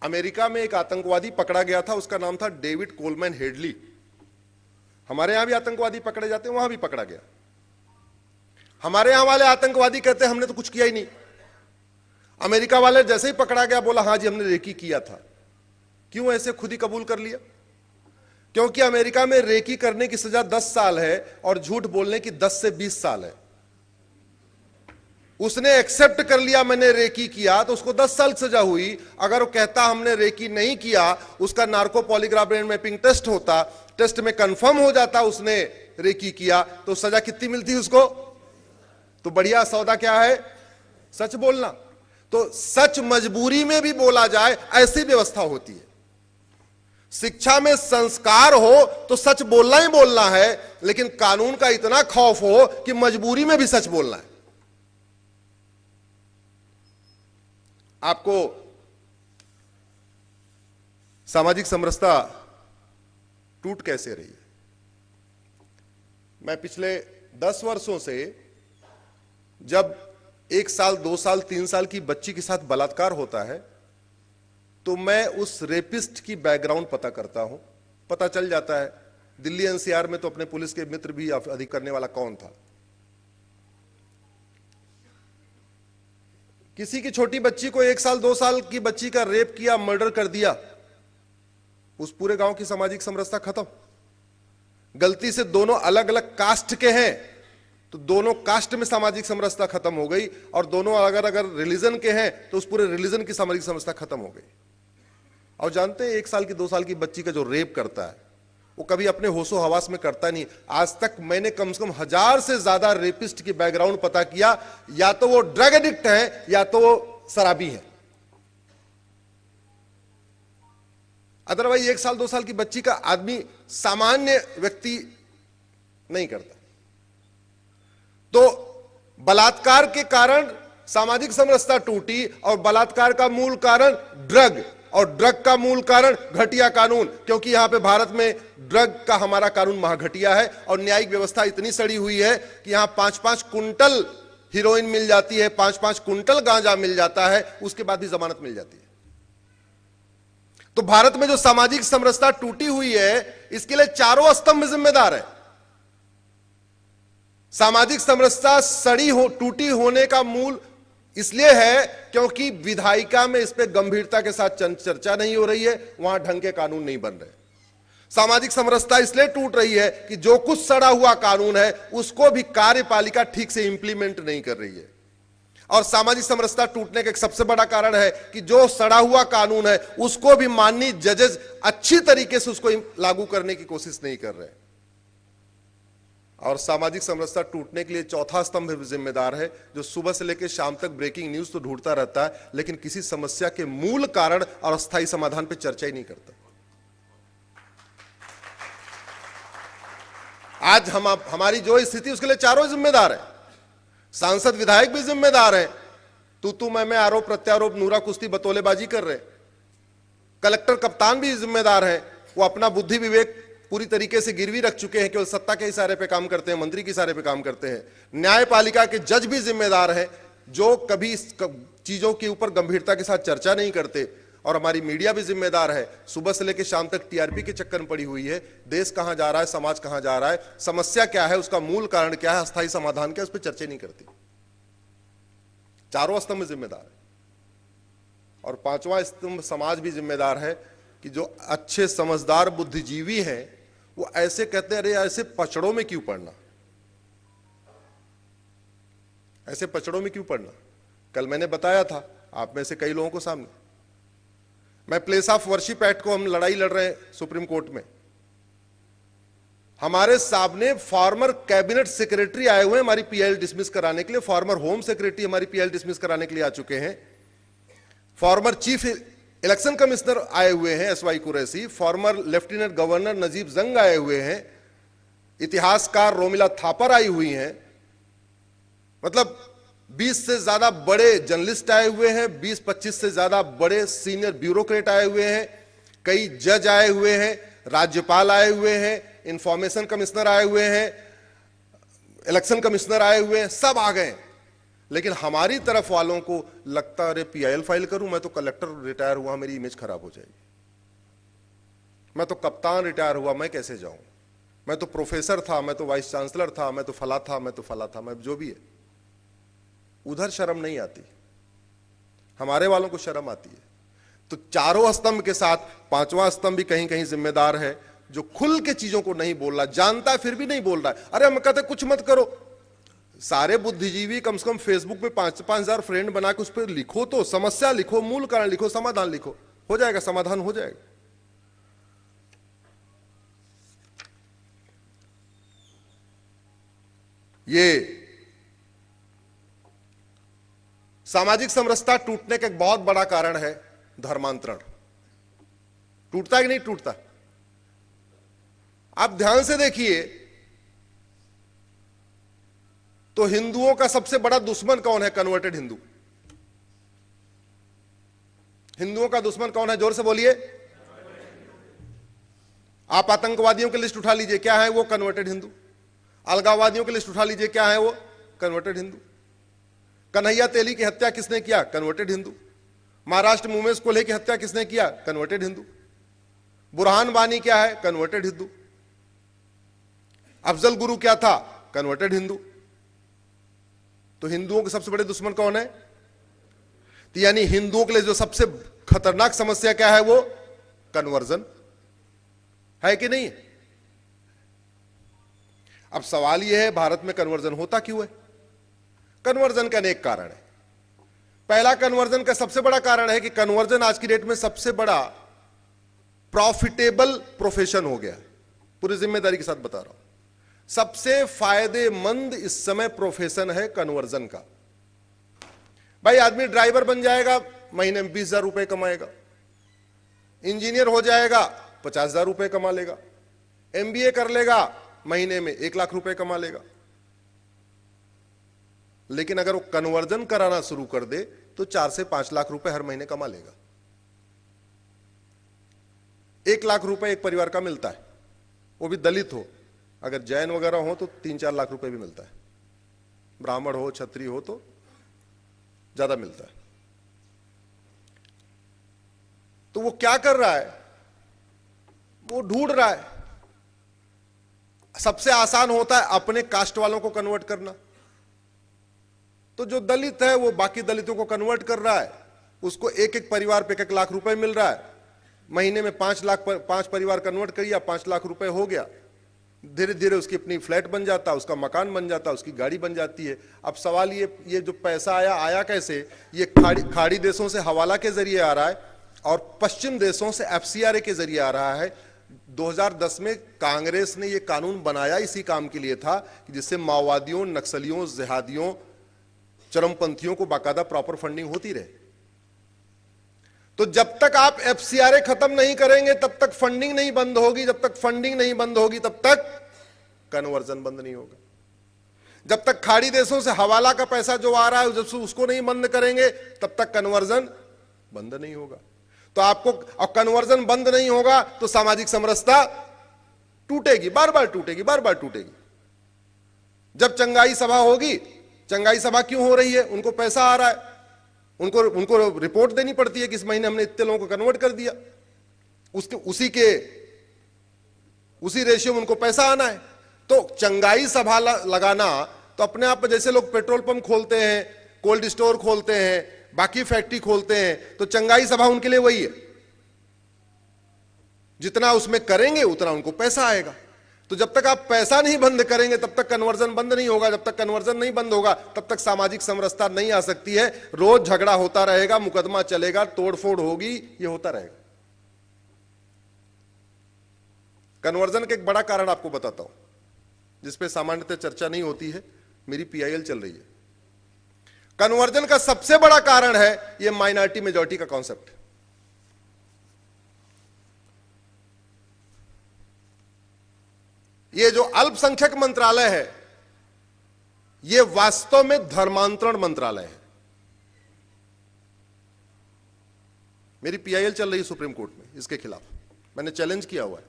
America में एक आतंकवादी पकड़ा गया था, उसका नाम था डेविड कोलमैन हेडली। हमारे यहां भी आतंकवादी पकड़े जाते हैं, वहां भी पकड़ा गया। हमारे यहां वाले आतंकवादी कहते हैं हमने तो कुछ किया ही नहीं। अमेरिका वाले जैसे ही पकड़ा गया बोला हाँ जी हमने रेकी किया था। क्यों ऐसे खुद ही कबूल कर लिया? क्योंकि अमेरिका में रेकी करने की सजा 10 साल है और झूठ बोलने की 10 से 20 साल है। उसने एक्सेप्ट कर लिया मैंने रेकी किया तो उसको 10 साल सजा हुई। अगर वो कहता हमने रेकी नहीं किया, उसका narco polygraph brain mapping test होता, टेस्ट में कंफर्म हो जाता उसने रेकी किया, तो सजा कितनी मिलती उसको? तो बढ़िया सौदा क्या है? सच बोलना। तो सच मजबूरी में भी बोला जाए, ऐसी व्यवस्था होती है। शिक्षा में संस्कार हो तो सच बोलना ही बोलना है, लेकिन कानून का इतना खौफ हो कि मजबूरी में भी सच बोलना है। आपको सामाजिक समरसता टूट कैसे रही है? मैं पिछले 10 वर्षों से जब 1 साल 2 साल 3 साल की बच्ची के साथ बलात्कार होता है तो मैं उस रेपिस्ट की बैकग्राउंड पता करता हूं। पता चल जाता है दिल्ली एनसीआर में तो अपने पुलिस के मित्र भी अधिक करने वाला कौन था। किसी की छोटी बच्ची को 1 साल 2 साल की बच्ची का रेप किया, मर्डर कर दिया, उस पूरे गांव की सामाजिक समरसता खत्म। गलती से दोनों अलग अलग कास्ट के हैं तो दोनों कास्ट में सामाजिक समरसता खत्म हो गई, और दोनों अगर रिलीजन के हैं तो उस पूरे रिलीजन की सामाजिक समरसता खत्म हो गई। और जानते हैं 1 साल की 2 साल की बच्ची का जो रेप करता है वो कभी अपने होशो हवास में करता नहीं। आज तक मैंने कम से कम 1000 से ज्यादा रेपिस्ट की बैकग्राउंड पता किया, या तो वो ड्रग एडिक्ट है या तो वो शराबी है। अदरवाइज 1 साल 2 साल की बच्ची का आदमी सामान्य व्यक्ति नहीं करता। तो बलात्कार के कारण सामाजिक समरसता टूटी, और बलात्कार का मूल कारण ड्रग, और ड्रग का मूल कारण घटिया कानून। क्योंकि यहां पे भारत में ड्रग का हमारा कानून महाघटिया है, और न्यायिक व्यवस्था इतनी सड़ी हुई है कि यहां 5-5 कुंटल हीरोइन मिल जाती है, 5-5 कुंटल गांजा मिल जाता है, उसके बाद भी जमानत मिल जाती है। तो भारत में जो सामाजिक समरसता टूटी हुई है, इसके लिए चारों स्तंभ जिम्मेदार है। सामाजिक समरसता टूटी होने का मूल इसलिए है क्योंकि विधायिका में इस पे गंभीरता के साथ चर्चा नहीं हो रही है, वहां ढंग के कानून नहीं बन रहे। सामाजिक समरसता इसलिए टूट रही है कि जो कुछ सड़ा हुआ कानून है उसको भी कार्यपालिका ठीक से इंप्लीमेंट नहीं कर रही है। और सामाजिक समरसता टूटने का एक सबसे बड़ा कारण है कि जो सड़ा हुआ कानून है उसको भी माननीय जजेस अच्छी तरीके से उसको लागू करने की कोशिश नहीं कर रहे। और सामाजिक समरसता टूटने के लिए चौथा स्तंभ जिम्मेदार है, जो सुबह से लेकर शाम तक ब्रेकिंग न्यूज तो ढूंढता रहता है, लेकिन किसी समस्या के मूल कारण और अस्थायी समाधान पर चर्चा ही नहीं करता। आज हमारी जो स्थिति उसके लिए चारों जिम्मेदार है। सांसद विधायक भी जिम्मेदार है, तू मैं आरोप प्रत्यारोप नूरा कुश्ती बतौलेबाजी कर रहे। कलेक्टर कप्तान भी जिम्मेदार है, वो अपना बुद्धि विवेक पूरी तरीके से गिरवी रख चुके हैं, केवल सत्ता के इशारे पे काम करते हैं, मंत्री के इशारे पे काम करते हैं। न्यायपालिका के जज भी जिम्मेदार हैं, जो कभी चीजों के ऊपर गंभीरता के साथ चर्चा नहीं करते। और हमारी मीडिया भी जिम्मेदार है, सुबह से लेकर शाम तक टीआरपी के चक्कर में पड़ी हुई है। देश कहां जा रहा है, समाज कहां जा रहा है, समस्या क्या है, उसका मूल कारण क्या है, अस्थायी समाधान क्या है, उस पर चर्चा नहीं करती। चारों स्तंभ जिम्मेदार है। और 5वां स्तंभ समाज भी जिम्मेदार है कि जो अच्छे समझदार बुद्धिजीवी हैं वो ऐसे कहते हैं, अरे ऐसे पचड़ों में क्यों पड़ना, ऐसे पचड़ों में क्यों पड़ना। कल मैंने बताया था आप में से कई लोगों को सामने, मैं प्लेस ऑफ वर्शिप एक्ट को हम लड़ाई लड़ रहे हैं सुप्रीम कोर्ट में। हमारे सामने फॉर्मर कैबिनेट सेक्रेटरी आए हुए हैं हमारी पीएल डिसमिस कराने के लिए, फॉर्मर होम सेक्रेटरी हमारी पीएल डिसमिस कराने के लिए आ चुके हैं, फॉर्मर चीफ इलेक्शन कमिश्नर आए हुए हैं S Y Qureshi, former lieutenant governor Najeeb Jung आए हुए हैं, इतिहासकार रोमिला थापर आई हुई हैं। मतलब 20 से ज्यादा बड़े जर्नलिस्ट आए हुए हैं, 20-25 से ज्यादा बड़े सीनियर ब्यूरोक्रेट आए हुए हैं, कई जज आए हुए हैं, राज्यपाल आए हुए हैं, इंफॉर्मेशन कमिश्नर आए हुए हैं, इलेक्शन कमिश्नर आए हुए हैं, सब आ गए। लेकिन हमारी तरफ वालों को लगता अरे पीआईएल फाइल करूं, मैं तो कलेक्टर रिटायर हुआ, मेरी इमेज खराब हो जाएगी, मैं तो कप्तान रिटायर हुआ, मैं कैसे जाऊं, मैं तो प्रोफेसर था, मैं तो वाइस चांसलर था, मैं तो फला था, मैं तो फला था, मैं जो भी है। उधर शर्म नहीं आती, हमारे वालों को शर्म आती है। तो चारों स्तंभ के साथ पांचवा स्तंभ भी कहीं कहीं जिम्मेदार है, जो खुल के चीजों को नहीं बोल रहा, जानता है फिर भी नहीं बोल रहा है। अरे हम कहते कुछ मत करो, सारे बुद्धिजीवी कम से कम फेसबुक पे 5,000 फ्रेंड बना के उस पर लिखो, तो समस्या लिखो, मूल कारण लिखो, समाधान लिखो, हो जाएगा, समाधान हो जाएगा। ये सामाजिक समरसता टूटने का एक बहुत बड़ा कारण है धर्मांतरण। टूटता है कि नहीं टूटता? आप ध्यान से देखिए तो हिंदुओं का सबसे बड़ा दुश्मन कौन है? कन्वर्टेड हिंदू। हिंदुओं का दुश्मन कौन है? जोर से बोलिए। आप आतंकवादियों की लिस्ट उठा लीजिए, क्या है वो? कन्वर्टेड हिंदू। अलगाववादियों की लिस्ट उठा लीजिए, क्या है वो? कन्वर्टेड हिंदू। कन्हैया तेली की हत्या किसने किया? कन्वर्टेड हिंदू। महाराष्ट्र में उमेश कोल्हे की हत्या किसने किया? कन्वर्टेड हिंदू। बुरहान वानी क्या है? कन्वर्टेड हिंदू। अफजल गुरु क्या था? कन्वर्टेड हिंदू। तो हिंदुओं के सबसे बड़े दुश्मन कौन है? तो यानी हिंदुओं के लिए जो सबसे खतरनाक समस्या क्या है? वो कन्वर्जन है कि नहीं? अब सवाल यह है, भारत में कन्वर्जन होता क्यों है? कन्वर्जन का अनेक कारण है। पहला, कन्वर्जन का सबसे बड़ा कारण है कि कन्वर्जन आज की डेट में सबसे बड़ा प्रॉफिटेबल प्रोफेशन हो गया है। पूरी जिम्मेदारी के साथ बता रहा हूं, सबसे फायदेमंद इस समय प्रोफेशन है कन्वर्जन का। भाई आदमी ड्राइवर बन जाएगा, महीने में 20,000 रुपए कमाएगा। इंजीनियर हो जाएगा, 50,000 रुपए कमा लेगा। एमबीए कर लेगा, महीने में 1 लाख रुपए कमा लेगा। लेकिन अगर वो कन्वर्जन कराना शुरू कर दे तो 4 से 5 लाख रुपए हर महीने कमा लेगा। 1 लाख रुपए एक परिवार का मिलता है, वो भी दलित हो। अगर जैन वगैरह हो तो 3-4 लाख रुपए भी मिलता है। ब्राह्मण हो, क्षत्रिय हो तो ज्यादा मिलता है। तो वो क्या कर रहा है? वो ढूंढ रहा है। सबसे आसान होता है अपने कास्ट वालों को कन्वर्ट करना। तो जो दलित है वो बाकी दलितों को कन्वर्ट कर रहा है, उसको एक एक परिवार पे 1 लाख रुपए मिल रहा है। महीने में 5 परिवार कन्वर्ट करिए, 5 लाख रुपए हो गया। धीरे धीरे उसकी अपनी फ्लैट बन जाता, उसका मकान बन जाता, उसकी गाड़ी बन जाती है। अब सवाल ये जो पैसा आया कैसे? ये खाड़ी देशों से हवाला के जरिए आ रहा है और पश्चिम देशों से एफसीआरए के जरिए आ रहा है। 2010 में कांग्रेस ने ये कानून बनाया इसी काम के लिए था कि जिससे माओवादियों, नक्सलियों, जिहादियों, चरमपंथियों को बाकायदा प्रॉपर फंडिंग होती रहे। तो जब तक आप एफसीआरए खत्म नहीं करेंगे तब तक फंडिंग नहीं बंद होगी, जब तक फंडिंग नहीं बंद होगी तब तक कन्वर्जन बंद नहीं होगा। जब तक खाड़ी देशों से हवाला का पैसा जो आ रहा है जब उसको नहीं बंद करेंगे तब तक कन्वर्जन बंद नहीं होगा। तो आपको, और कन्वर्जन बंद नहीं होगा तो सामाजिक समरसता टूटेगी, बार बार टूटेगी, बार बार टूटेगी। जब चंगाई सभा होगी, चंगाई सभा क्यों हो रही है? उनको पैसा आ रहा है, उनको रिपोर्ट देनी पड़ती है कि इस महीने हमने इतने लोगों को कन्वर्ट कर दिया। उसी रेशियो में उनको पैसा आना है। तो चंगाई सभा लगाना तो अपने आप में, जैसे लोग पेट्रोल पंप खोलते हैं, कोल्ड स्टोर खोलते हैं, बाकी फैक्ट्री खोलते हैं, तो चंगाई सभा उनके लिए वही है। जितना उसमें करेंगे उतना उनको पैसा आएगा। तो जब तक आप पैसा नहीं बंद करेंगे तब तक कन्वर्जन बंद नहीं होगा। जब तक कन्वर्जन नहीं बंद होगा तब तक सामाजिक समरसता नहीं आ सकती है। रोज झगड़ा होता रहेगा, मुकदमा चलेगा, तोड़फोड़ होगी, ये होता रहेगा। कन्वर्जन का एक बड़ा कारण आपको बताता हूं जिसपे सामान्यतः चर्चा नहीं होती है, मेरी पीआईएल चल रही है। कन्वर्जन का सबसे बड़ा कारण है ये माइनॉरिटी मेजॉरिटी का कॉन्सेप्ट। ये जो अल्पसंख्यक मंत्रालय है ये वास्तव में धर्मांतरण मंत्रालय है। मेरी पीआईएल चल रही है सुप्रीम कोर्ट में इसके खिलाफ, मैंने चैलेंज किया हुआ है।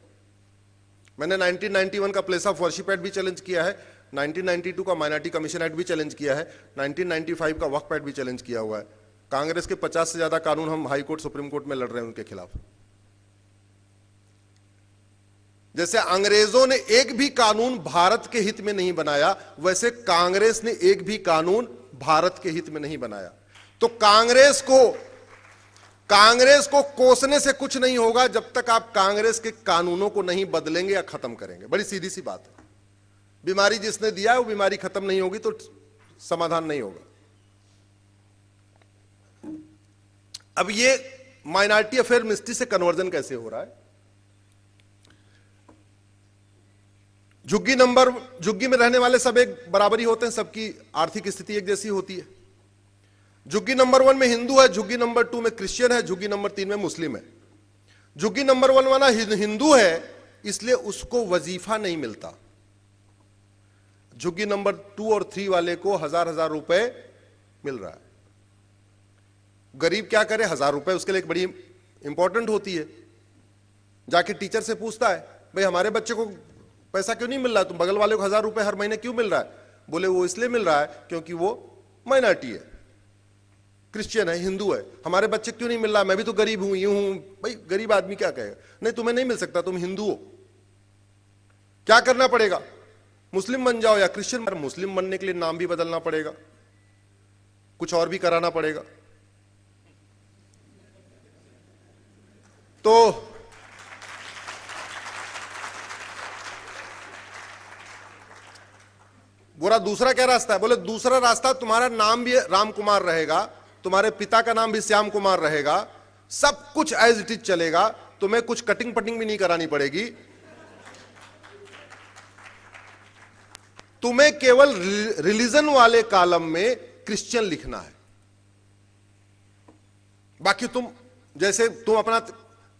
मैंने 1991 का प्लेस ऑफ वर्शिप एक्ट भी चैलेंज किया है, 1992 का माइनॉरिटी कमीशन एक्ट भी चैलेंज किया है, 1995 का वक्फ एक्ट भी चैलेंज किया हुआ है। कांग्रेस के 50 से ज्यादा कानून हम हाई कोर्ट सुप्रीम कोर्ट में लड़ रहे हैं उनके खिलाफ। जैसे अंग्रेजों ने एक भी कानून भारत के हित में नहीं बनाया, वैसे कांग्रेस ने एक भी कानून भारत के हित में नहीं बनाया। तो कांग्रेस को कोसने से कुछ नहीं होगा जब तक आप कांग्रेस के कानूनों को नहीं बदलेंगे या खत्म करेंगे। बड़ी सीधी सी बात है। बीमारी जिसने दिया है वो बीमारी खत्म नहीं होगी तो समाधान नहीं होगा। अब ये माइनॉरिटी अफेयर मिनिस्ट्री से कन्वर्जन कैसे हो रहा है? झुग्गी में रहने वाले सब एक बराबरी होते हैं, सबकी आर्थिक स्थिति एक जैसी होती है। झुग्गी नंबर 1 में हिंदू है, झुग्गी नंबर 2 में क्रिश्चियन है, झुग्गी नंबर 3 में मुस्लिम है। झुग्गी नंबर 1 वाला हिंदू है इसलिए उसको वजीफा नहीं मिलता। झुग्गी नंबर 2 और 3 वाले को हजार रुपए मिल रहा है। गरीब क्या करे? 1000 रुपए उसके लिए एक बड़ी इंपॉर्टेंट होती है। जाके टीचर से पूछता है, भाई हमारे बच्चे को पैसा क्यों नहीं मिल रहा, तुम बगल वाले को 1000 रुपए हर महीने क्यों मिल रहा है? बोले वो इसलिए मिल रहा है क्योंकि वो माइनॉरिटी है, क्रिश्चियन है, हिंदू है। हमारे बच्चे क्यों नहीं मिल रहा? मैं भी तो गरीब हूं, यूं हूं। भाई गरीब आदमी क्या कहेगा? नहीं तुम्हें नहीं मिल सकता, तुम हिंदू हो। क्या करना पड़ेगा? मुस्लिम बन जाओ या क्रिश्चियन। मुस्लिम बनने के लिए नाम भी बदलना पड़ेगा, कुछ और भी कराना पड़ेगा। तो बोला दूसरा क्या रास्ता है? बोले दूसरा रास्ता, तुम्हारा नाम भी राम कुमार रहेगा, तुम्हारे पिता का नाम भी श्याम कुमार रहेगा, सब कुछ एज इट इज चलेगा, तुम्हें कुछ कटिंग पटिंग भी नहीं करानी पड़ेगी। तुम्हें केवल रिलीजन वाले कॉलम में क्रिश्चियन लिखना है। बाकी तुम जैसे तुम अपना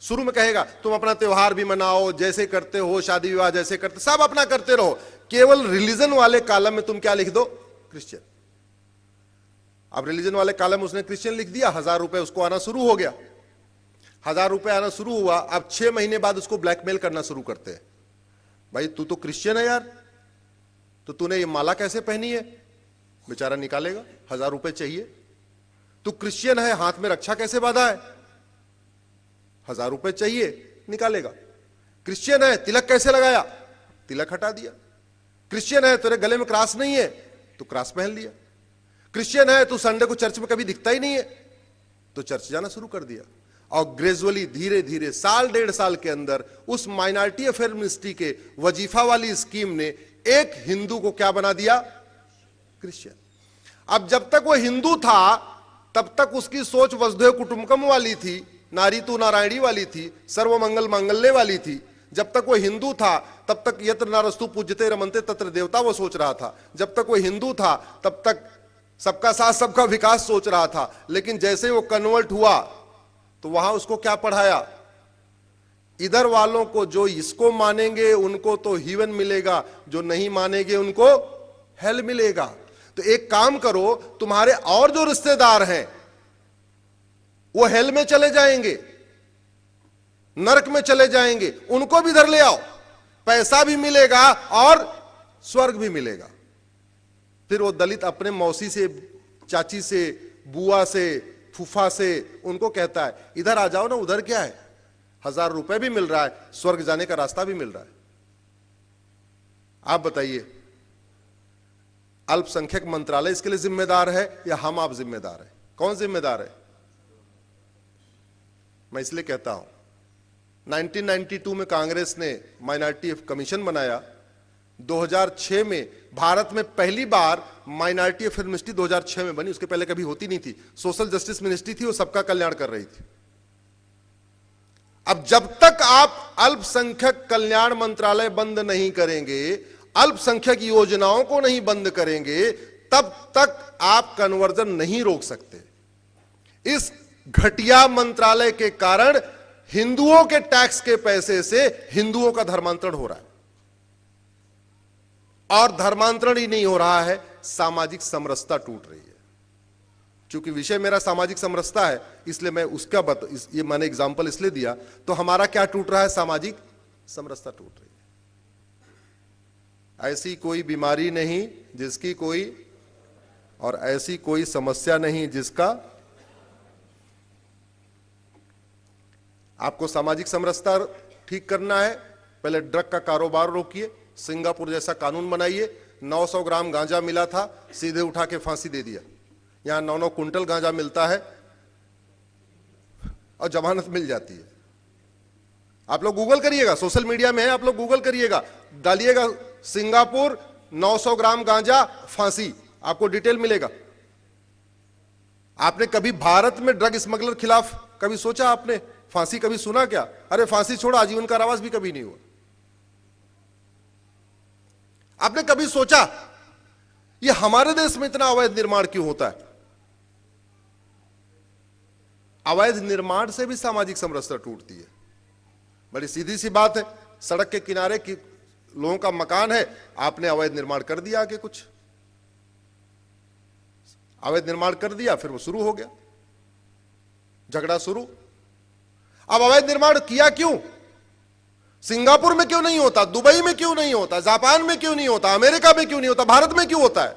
शुरू में कहेगा तुम अपना त्योहार भी मनाओ, जैसे करते हो, शादी विवाह जैसे करते, सब अपना करते रहो, केवल रिलीजन वाले कॉलम में तुम क्या लिख दो? क्रिश्चियन। अब रिलीजन वाले कॉलम उसने क्रिश्चियन लिख दिया, 1000 रुपए उसको आना शुरू हो गया। 1000 रुपए आना शुरू हुआ। अब 6 महीने बाद उसको ब्लैकमेल करना शुरू करते हैं, भाई तू तो क्रिश्चियन है यार, तो तूने ये माला कैसे पहनी है? बेचारा निकालेगा, 1000 रुपए चाहिए। तू क्रिश्चियन है, हाथ में रक्षा कैसे बांधा है? 1000 रुपए चाहिए, निकालेगा। क्रिश्चियन है, तिलक कैसे लगाया? तिलक हटा दिया। क्रिश्चियन है, तेरे गले में क्रॉस नहीं है, तो क्रॉस पहन लिया। क्रिश्चियन है, तू संडे को चर्च में कभी दिखता ही नहीं है, तो चर्च जाना शुरू कर दिया। और ग्रेजुअली धीरे धीरे साल 1.5 साल के अंदर उस माइनॉरिटी अफेयर मिनिस्ट्री के वजीफा वाली स्कीम ने एक हिंदू को क्या बना दिया? क्रिश्चियन। अब जब तक वो हिंदू था तब तक उसकी सोच वसुधैव कुटुंबकम वाली थी, नारी तू नारायणी वाली थी, सर्वमंगल मांगल्य वाली थी। जब तक वो हिंदू था तब तक यत्र नारस्तु पूज्यते रमन्ते तत्र देवता वो सोच रहा था। जब तक वो हिंदू था तब तक सबका साथ सबका विकास सोच रहा था। लेकिन जैसे ही वो कन्वर्ट हुआ तो वहां उसको क्या पढ़ाया? इधर वालों को जो इसको मानेंगे उनको तो हीवन मिलेगा, जो नहीं मानेंगे उनको हेल मिलेगा। तो एक काम करो, तुम्हारे और जो रिश्तेदार हैं वो हेल में चले जाएंगे, नरक में चले जाएंगे, उनको भी इधर ले आओ, पैसा भी मिलेगा और स्वर्ग भी मिलेगा। फिर वो दलित अपने मौसी से, चाची से, बुआ से, फूफा से उनको कहता है इधर आ जाओ ना, उधर क्या है, 1000 रुपए भी मिल रहा है, स्वर्ग जाने का रास्ता भी मिल रहा है। आप बताइए, अल्पसंख्यक मंत्रालय इसके लिए जिम्मेदार है या हम आप जिम्मेदार हैं? कौन जिम्मेदार है? मैं इसलिए कहता हूं 1992 में कांग्रेस ने माइनॉरिटी कमीशन बनाया। 2006 में भारत में पहली बार माइनॉरिटी अफेयर मिनिस्ट्री 2006 में बनी, उसके पहले कभी होती नहीं थी। सोशल जस्टिस मिनिस्ट्री थी, वो सबका कल्याण कर रही थी। अब जब तक आप अल्पसंख्यक कल्याण मंत्रालय बंद नहीं करेंगे, अल्पसंख्यक योजनाओं को नहीं बंद करेंगे, तब तक आप कन्वर्जन नहीं रोक सकते। इस घटिया मंत्रालय के कारण हिंदुओं के टैक्स के पैसे से हिंदुओं का धर्मांतरण हो रहा है। और धर्मांतरण ही नहीं हो रहा है, सामाजिक समरसता टूट रही है। क्योंकि विषय मेरा सामाजिक समरसता है, इसलिए मैं उसका ये मैंने एग्जांपल इसलिए दिया। तो हमारा क्या टूट रहा है? सामाजिक समरसता टूट रही है। ऐसी कोई बीमारी नहीं जिसकी कोई, और ऐसी कोई समस्या नहीं जिसका। आपको सामाजिक समरसता ठीक करना है, पहले ड्रग का कारोबार रोकिए, सिंगापुर जैसा कानून बनाइए। 900 ग्राम गांजा मिला था, सीधे उठा के फांसी दे दिया। यहां 9-9 कुंटल गांजा मिलता है और जमानत मिल जाती है। आप लोग गूगल करिएगा, सोशल मीडिया में है, आप लोग गूगल करिएगा, डालिएगा सिंगापुर 900 ग्राम गांजा फांसी, आपको डिटेल मिलेगा। आपने कभी भारत में ड्रग स्मगलर खिलाफ कभी सोचा? आपने फांसी कभी सुना क्या? अरे फांसी छोड़ो, आजीवन कारावास भी कभी नहीं हुआ। आपने कभी सोचा ये हमारे देश में इतना अवैध निर्माण क्यों होता है? अवैध निर्माण से भी सामाजिक समरसता टूटती है। बड़ी सीधी सी बात है, सड़क के किनारे की लोगों का मकान है, आपने अवैध निर्माण कर दिया, आगे कुछ अवैध निर्माण कर दिया, फिर वो शुरू हो गया, झगड़ा शुरू। अब अवैध निर्माण किया क्यों? सिंगापुर में क्यों नहीं होता? दुबई में क्यों नहीं होता? जापान में क्यों नहीं होता? अमेरिका में क्यों नहीं होता? भारत में क्यों होता है?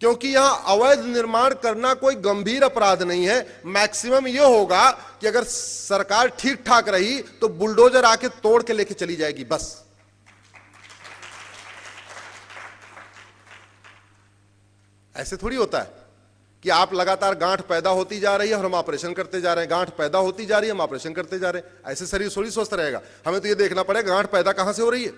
क्योंकि यहां अवैध निर्माण करना कोई गंभीर अपराध नहीं है। मैक्सिमम यह होगा कि अगर सरकार ठीक ठाक रही तो बुलडोजर आके तोड़ के लेके चली जाएगी, बस। ऐसे थोड़ी होता है कि आप लगातार गांठ पैदा होती जा रही है और हम ऑपरेशन करते जा रहे हैं, गांठ पैदा होती जा रही है, हम ऑपरेशन करते जा रहे हैं। ऐसे शरीर थोड़ी स्वस्थ रहेगा। हमें तो यह देखना पड़ेगा गांठ पैदा कहां से हो रही है।